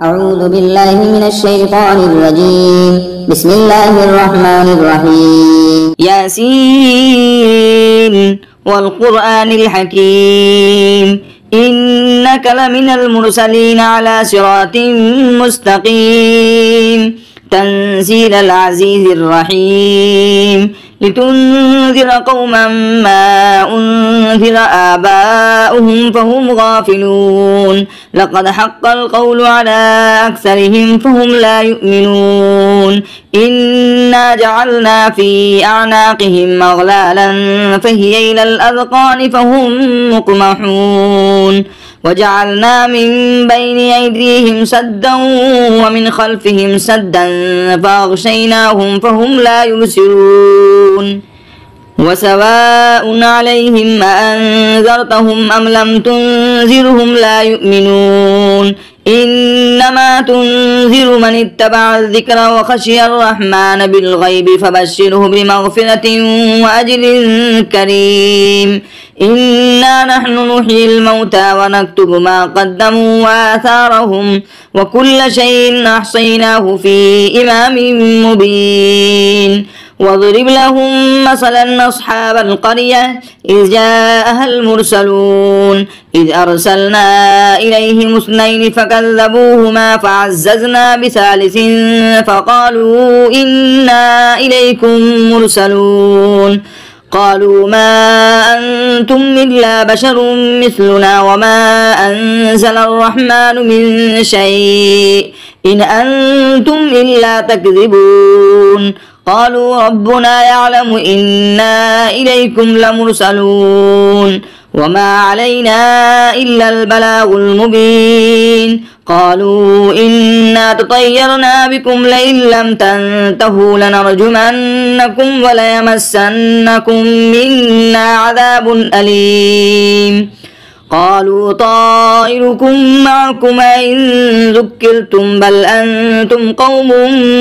أعوذ بالله من الشيطان الرجيم. بسم الله الرحمن الرحيم. ياسين والقرآن الحكيم إنك لمن المرسلين على صراط مستقيم تنزيل العزيز الرحيم لتنذر قوما ما أنذر آباؤهم فهم غافلون لقد حق القول على أكثرهم فهم لا يؤمنون إنا جعلنا في أعناقهم أغلالا فهي إلى الأذقان فهم مقمحون وجعلنا من بين أيديهم سدا ومن خلفهم سدا فأغشيناهم فهم لا يبصرون وسواء عليهم أأنذرتهم أم لم تنذرهم لا يؤمنون إنما تنذر من اتبع الذكر وخشي الرحمن بالغيب فبشره بمغفرة وأجر كريم إنا نحن نحيي الموتى ونكتب ما قدموا وآثارهم وكل شيء أحصيناه في إمام مبين واضرب لهم مثلا أصحاب القرية إذ جاءها المرسلون إذ أرسلنا إليهم اثنين فكذبوهما فعززنا بثالث فقالوا إنا إليكم مرسلون قالوا ما أنتم إلا بشر مثلنا وما أنزل الرحمن من شيء إن أنتم إلا تكذبون قالوا ربنا يعلم إنا إليكم لمرسلون وما علينا إلا البلاغ المبين قالوا إنا تطيرنا بكم لئن لم تنتهوا لنرجمنكم وليمسنكم منا عذاب أليم قالوا طائركم معكم إن ذكرتم بل أنتم قوم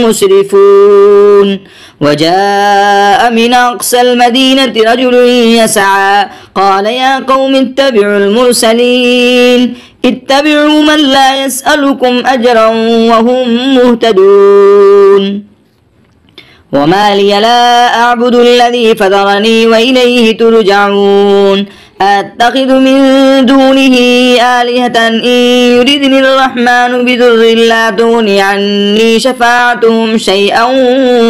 مسرفون وجاء من أقصى المدينة رجل يسعى قال يا قوم اتبعوا المرسلين اتبعوا من لا يسألكم أجرا وهم مهتدون وما لي لا أعبد الذي فطرني وإليه ترجعون أتخذ من دونه آلهة إن يردني الرحمن بضر لا تغن عني شفاعتهم شيئا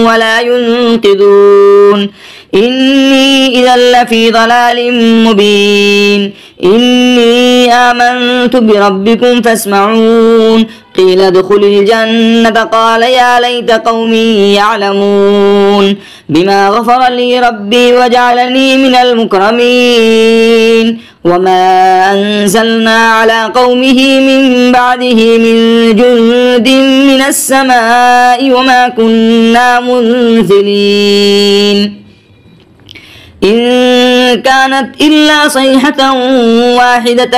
ولا ينقذون إني إذا لفي ضلال مبين إني آمنت بربكم فاسمعون قيل ادخل الجنة قال يا ليت قومي يعلمون بما غفر لي ربي وجعلني من المكرمين وما أنزلنا على قومه من بعده من جند من السماء وما كنا منزلين إن كانت إلا صيحة واحدة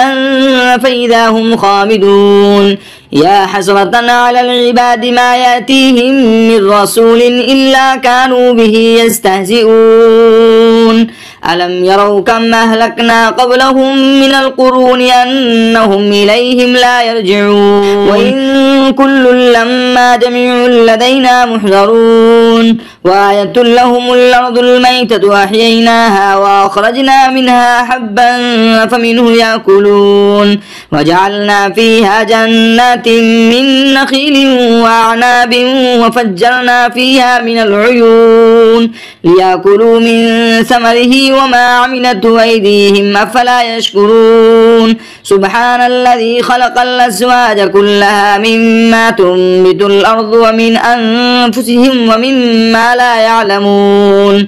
فإذا هم خامدون يا حسرة على العباد ما يأتيهم من رسول إلا كانوا به يستهزئون ألم يروا كم أهلكنا قبلهم من القرون أنهم إليهم لا يرجعون وإن كل لما جميع لدينا محضرون وآية لهم الأرض الميتة أحييناها وأخرجنا منها حبا فمنه يأكلون وجعلنا فيها جنات من نخيل وأعناب وفجرنا فيها من العيون ليأكلوا من ثمره وما عملته أيديهم أفلا يشكرون سبحان الذي خلق الأزواج كلها مما تنبت الأرض ومن أنفسهم ومما لا يعلمون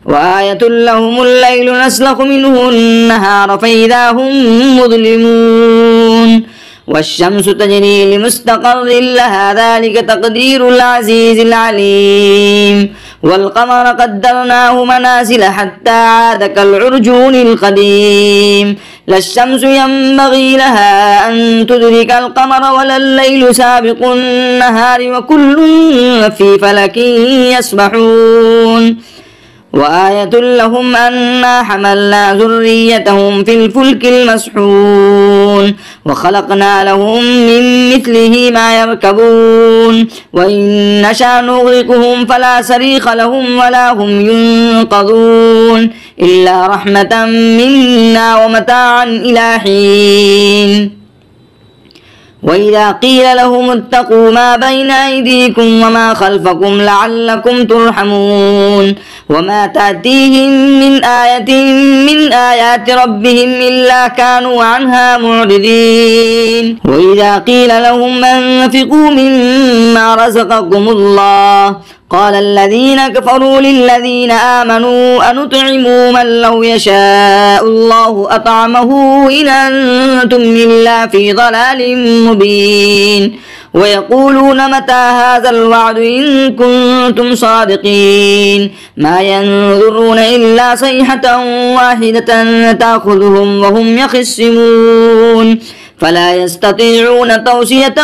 وآية لهم الليل نسلخ منه النهار فإذا هم مظلمون والشمس تجري لمستقر لها ذلك تقدير العزيز العليم والقمر قدرناه منازل حتى عاد كالعرجون القديم لا الشمس ينبغي لها أن تدرك القمر ولا الليل سابق النهار وكل في فلك يسبحون وآية لهم أنا حملنا ذريتهم في الفلك المسحون وخلقنا لهم من مثله ما يركبون وإن نشأ نغرقهم فلا صريخ لهم ولا هم ينقذون إلا رحمة منا ومتاعا إلى حين. وإذا قيل لهم اتقوا ما بين أيديكم وما خلفكم لعلكم ترحمون وما تأتيهم من آية من آيات ربهم إلا كانوا عنها معرضين. وإذا قيل لهم أنفقوا مما رزقكم الله قال الذين كفروا للذين آمنوا أنطعموا من لو يشاء الله أطعمه إن أنتم إلا في ضلال مبين. ويقولون متى هذا الوعد إن كنتم صادقين ما ينظرون إلا صيحة واحدة تأخذهم وهم يخصمون فلا يستطيعون توصية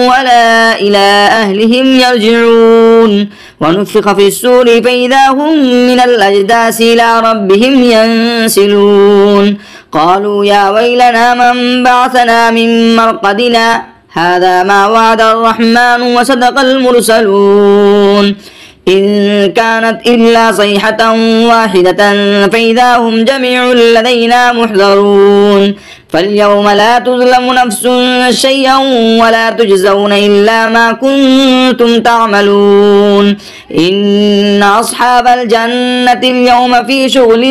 ولا إلى أهلهم يرجعون. ونفخ في السور فإذا هم من الأجداث إلى ربهم ينسلون قالوا يا ويلنا من بعثنا من مرقدنا هذا ما وعد الرحمن وصدق المرسلون إن كانت إلا صيحة واحدة فإذا هم جميع لدينا محضرون. فاليوم لا تظلم نفس شيئا ولا تجزون إلا ما كنتم تعملون. إن أصحاب الجنة اليوم في شغل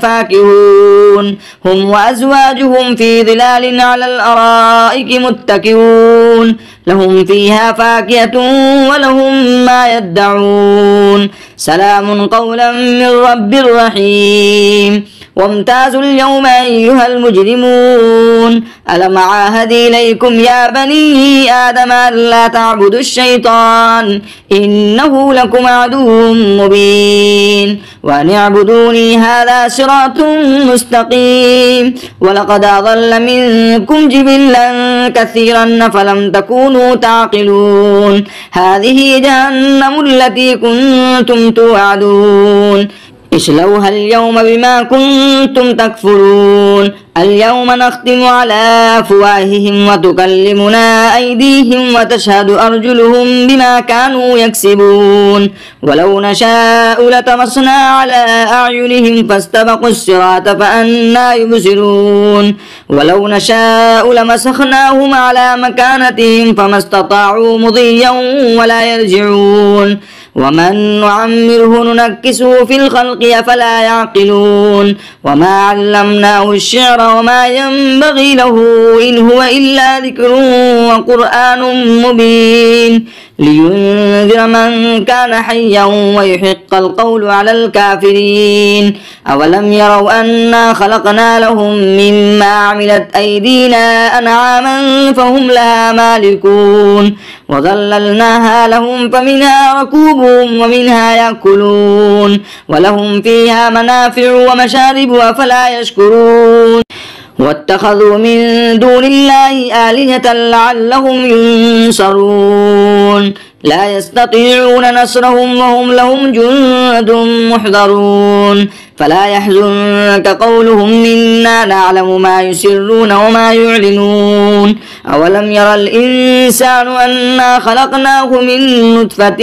فاكهون هم وأزواجهم في ظلال على الأرائك متكئون لهم فيها فاكهة ولهم ما يدعون سلام قولا من رب رحيم. وامتازوا اليوم أيها المجرمون ألم عاهد إليكم يا بني آدم ألا تعبدوا الشيطان إنه لكم عدو مبين وأن اعبدوني هذا صراط مستقيم. ولقد أضل منكم جبلا كثيرا فلم تكونوا تعقلون هذه جهنم التي كنتم توعدون اصلوها اليوم بما كنتم تكفرون. اليوم نختم على أفواههم وتكلمنا أيديهم وتشهد أرجلهم بما كانوا يكسبون. ولو نشاء لطمسنا على أعينهم فاستبقوا الصراط فأنى يبصرون. ولو نشاء لمسخناهم على مكانتهم فما استطاعوا مضيا ولا يرجعون. ومن نعمره ننكسه في الخلق أفلا يعقلون. وما علمناه الشعر وما ينبغي له إن هو إلا ذكر وقرآن مبين لينذر من كان حيا ويحق القول على الكافرين. أولم يروا أنا خلقنا لهم مما عملت أيدينا أنعاما فهم لها مالكون وظللناها لهم فمنها ركوبهم ومنها يأكلون ولهم فيها منافع ومشارب أفلا يشكرون. واتخذوا من دون الله آلهة لعلهم ينصرون لا يستطيعون نصرهم وهم لهم جند محضرون. فلا يحزنك قولهم إنا نعلم ما يسرون وما يعلنون. أولم يرى الإنسان أنا خلقناه من نطفة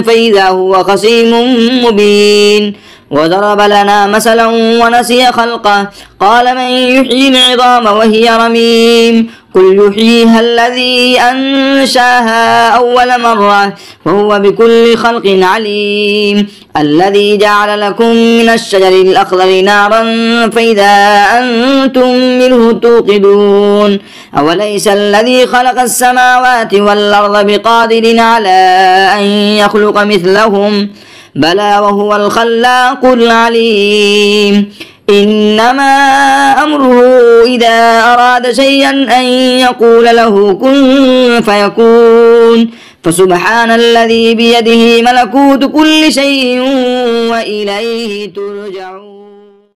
فإذا هو خصيم مبين. وضرب لنا مثلا ونسي خلقه قال من يحيي العظام وهي رميم قل يحييها الذي أنشاها أول مرة وهو بكل خلق عليم. الذي جعل لكم من الشجر الأخضر نارا فإذا أنتم منه توقدون. أوليس الذي خلق السماوات والأرض بقادر على أن يخلق مثلهم بلى وهو الخلاق العليم. إنما أمره إذا أراد شيئا أن يقول له كن فيكون. فسبحان الذي بيده ملكوت كل شيء وإليه ترجعون.